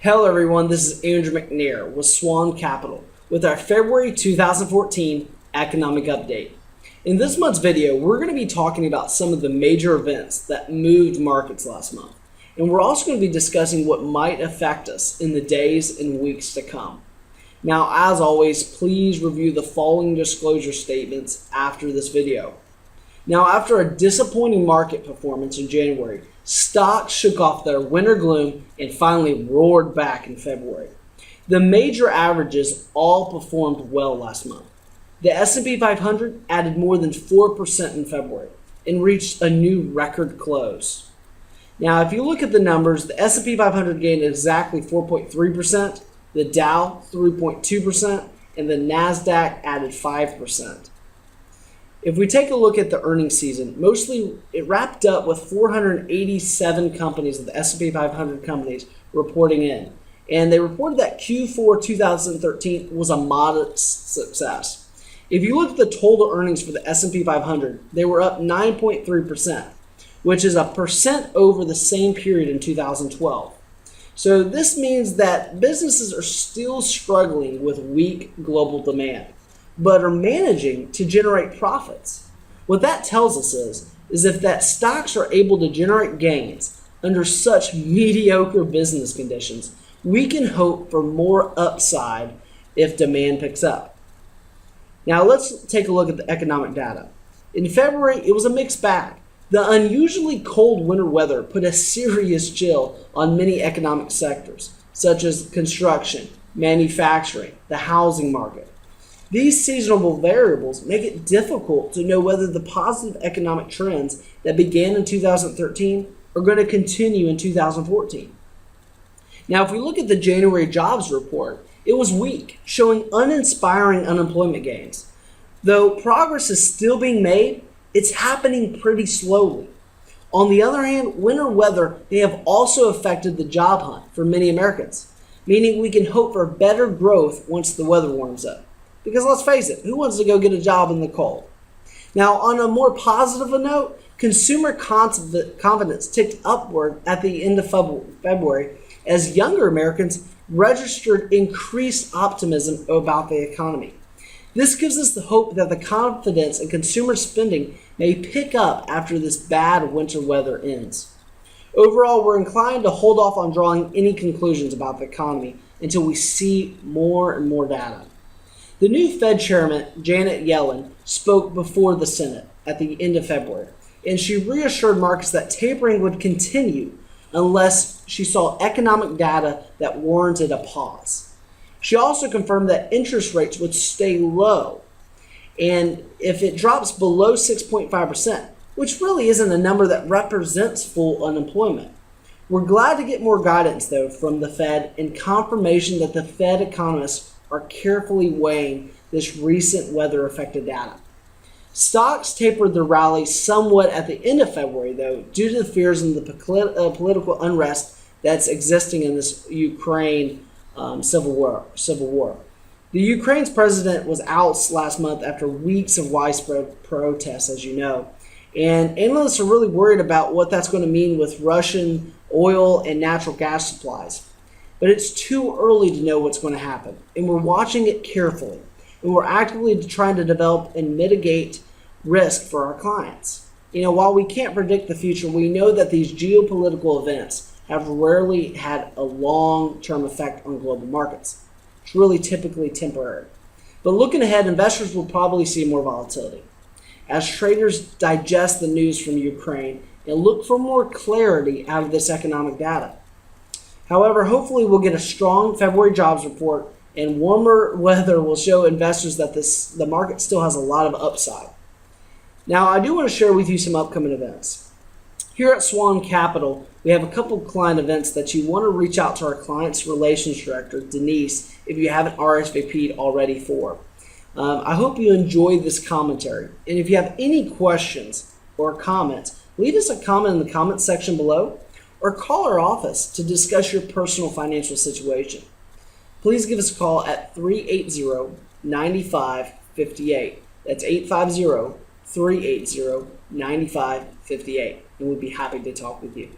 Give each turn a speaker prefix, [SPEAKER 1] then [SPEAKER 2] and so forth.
[SPEAKER 1] Hello everyone, this is Andrew McNair with SWAN Capital with our February 2014 Economic Update. In this month's video, we're going to be talking about some of the major events that moved markets last month. And we're also going to be discussing what might affect us in the days and weeks to come. Now, as always, please review the following disclosure statements after this video. Now, after a disappointing market performance in January, stocks shook off their winter gloom and finally roared back in February. The major averages all performed well last month. The S&P 500 added more than 4% in February and reached a new record close. Now, if you look at the numbers, the S&P 500 gained exactly 4.3%, the Dow 3.2%, and the NASDAQ added 5%. If we take a look at the earnings season, mostly it wrapped up with 487 companies of the S&P 500 companies reporting in. And they reported that Q4 2013 was a modest success. If you look at the total earnings for the S&P 500, they were up 9.3%, which is a percent over the same period in 2012. So this means that businesses are still struggling with weak global demand, but are managing to generate profits. What that tells us is if that stocks are able to generate gains under such mediocre business conditions, we can hope for more upside if demand picks up. Now let's take a look at the economic data. In February, it was a mixed bag. The unusually cold winter weather put a serious chill on many economic sectors, such as construction, manufacturing, the housing market. These seasonal variables make it difficult to know whether the positive economic trends that began in 2013 are going to continue in 2014. Now, if we look at the January jobs report, it was weak, showing uninspiring unemployment gains. Though progress is still being made, it's happening pretty slowly. On the other hand, winter weather may have also affected the job hunt for many Americans, meaning we can hope for better growth once the weather warms up. Because let's face it, who wants to go get a job in the cold? Now, on a more positive note, consumer confidence ticked upward at the end of February as younger Americans registered increased optimism about the economy. This gives us the hope that the confidence in consumer spending may pick up after this bad winter weather ends. Overall, we're inclined to hold off on drawing any conclusions about the economy until we see more and more data. The new Fed chairman, Janet Yellen, spoke before the Senate at the end of February, and she reassured markets that tapering would continue unless she saw economic data that warranted a pause. She also confirmed that interest rates would stay low, and if it drops below 6.5%, which really isn't a number that represents full unemployment. We're glad to get more guidance, though, from the Fed and confirmation that the Fed economists are carefully weighing this recent weather-affected data. Stocks tapered their rally somewhat at the end of February, though, due to the fears and the political unrest that's existing in this Ukraine civil war. The Ukraine's president was ousted last month after weeks of widespread protests, as you know, and analysts are really worried about what that's going to mean with Russian oil and natural gas supplies. But it's too early to know what's going to happen, and we're watching it carefully, and we're actively trying to develop and mitigate risk for our clients. While we can't predict the future, we know that these geopolitical events have rarely had a long-term effect on global markets. It's really typically temporary. But looking ahead, investors will probably see more volatility as traders digest the news from Ukraine and look for more clarity out of this economic data. However, hopefully we'll get a strong February jobs report, and warmer weather will show investors that the market still has a lot of upside. Now, I do want to share with you some upcoming events. Here at SWAN Capital, we have a couple client events that you want to reach out to our Clients Relations Director, Denise, if you haven't RSVP'd already for. I hope you enjoyed this commentary. And if you have any questions or comments, leave us a comment in the comments section below or call our office to discuss your personal financial situation. Please give us a call at 380-9558. That's 850-380-9558, and we'd be happy to talk with you.